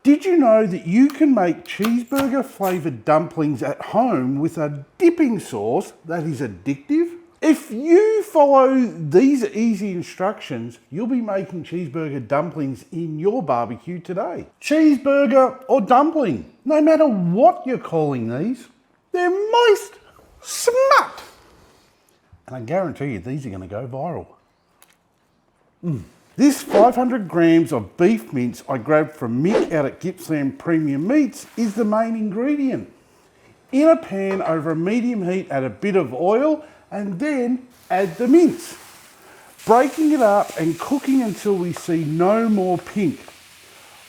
Did you know that you can make cheeseburger flavoured dumplings at home with a dipping sauce that is addictive? If you follow these easy instructions, you'll be making cheeseburger dumplings in your barbecue today. Cheeseburger or dumpling, no matter what you're calling these, they're moist, smut. And I guarantee you these are going to go viral. This 500 grams of beef mince I grabbed from Mick out at Gippsland Premium Meats is the main ingredient. In a pan over a medium heat, add a bit of oil and then add the mince. Breaking it up and cooking until we see no more pink.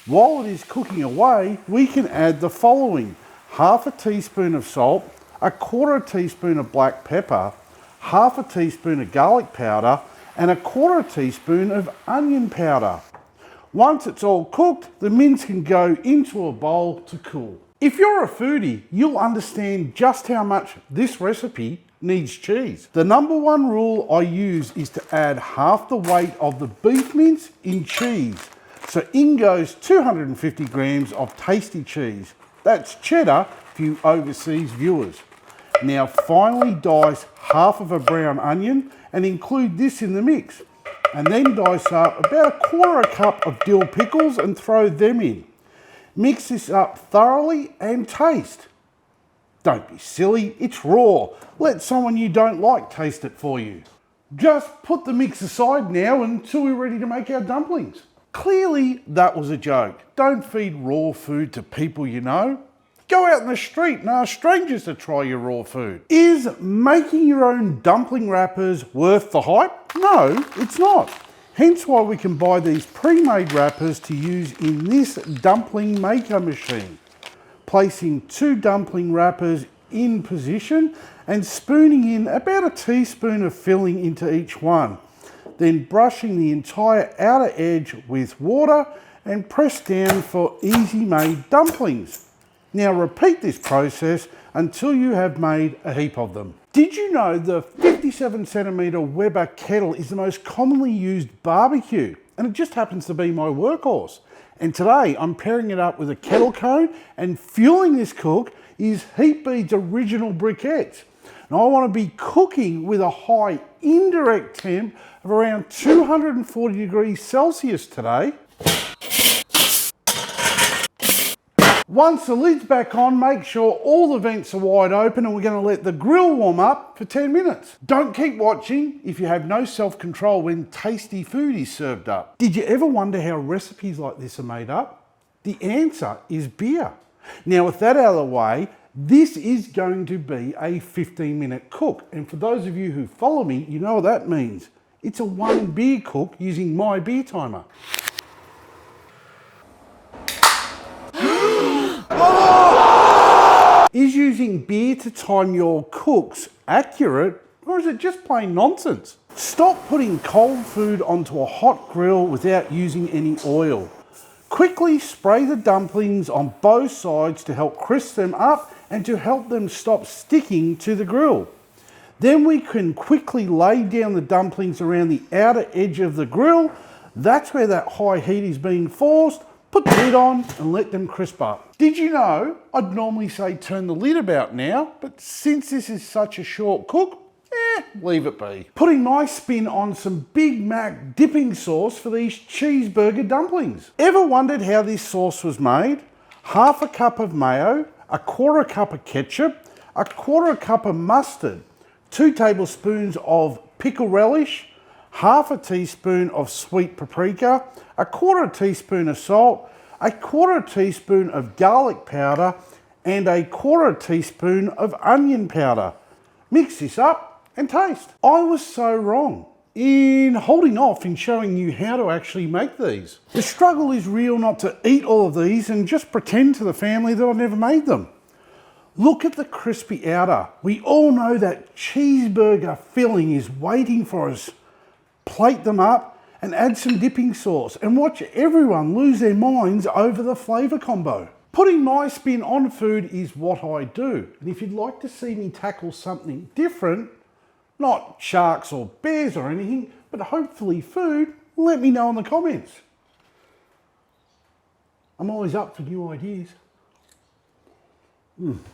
While it is cooking away, we can add the following: half a teaspoon of salt, a quarter teaspoon of black pepper, half a teaspoon of garlic powder, and a quarter teaspoon of onion powder. Once it's all cooked, the mince can go into a bowl to cool. If you're a foodie, you'll understand just how much this recipe needs cheese. The number one rule I use is to add half the weight of the beef mince in cheese. So in goes 250 grams of tasty cheese. That's cheddar for you overseas viewers. Now finally dice half of a brown onion and include this in the mix. And then dice up about a quarter cup of dill pickles and throw them in. Mix this up thoroughly and taste. Don't be silly, it's raw. Let someone you don't like taste it for you. Just put the mix aside now until we're ready to make our dumplings. Clearly that was a joke. Don't feed raw food to people you know. Go out in the street and ask strangers to try your raw food. Is making your own dumpling wrappers worth the hype? No, it's not. Hence why we can buy these pre-made wrappers to use in this dumpling maker machine. Placing 2 dumpling wrappers in position and spooning in about a teaspoon of filling into each one. Then brushing the entire outer edge with water and press down for easy made dumplings. Now repeat this process until you have made a heap of them. Did you know the 57cm Weber kettle is the most commonly used barbecue? And it just happens to be my workhorse. And today I'm pairing it up with a kettle cone, and fueling this cook is Heat Bead's original briquettes. Now I want to be cooking with a high indirect temp of around 240 degrees Celsius today. Once the lid's back on, make sure all the vents are wide open, and we're going to let the grill warm up for 10 minutes. Don't keep watching if you have no self-control when tasty food is served up. Did you ever wonder how recipes like this are made up? The answer is beer. Now with that out of the way, this is going to be a 15-minute cook. And for those of you who follow me, you know what that means. It's a 1 beer cook using my beer timer. Is using beer to time your cooks accurate, or is it just plain nonsense? Stop putting cold food onto a hot grill without using any oil. Quickly spray the dumplings on both sides to help crisp them up and to help them stop sticking to the grill. Then we can quickly lay down the dumplings around the outer edge of the grill. That's where that high heat is being forced. Put the lid on and let them crisp up. Did you know I'd normally say turn the lid about now, but since this is such a short cook, leave it be. Putting my spin on some Big Mac dipping sauce for these cheeseburger dumplings. Ever wondered how this sauce was made? Half a cup of mayo, a quarter cup of ketchup, a quarter cup of mustard, 2 tablespoons of pickle relish, half a teaspoon of sweet paprika, a quarter teaspoon of salt, a quarter teaspoon of garlic powder, and a quarter teaspoon of onion powder. Mix this up and taste. I was so wrong in holding off in showing you how to actually make these. The struggle is real not to eat all of these and just pretend to the family that I've never made them. Look at the crispy outer. We all know that cheeseburger filling is waiting for us. Plate them up and add some dipping sauce and watch everyone lose their minds over the flavour combo. Putting my spin on food is what I do. And if you'd like to see me tackle something different, not sharks or bears or anything, but hopefully food, let me know in the comments. I'm always up for new ideas.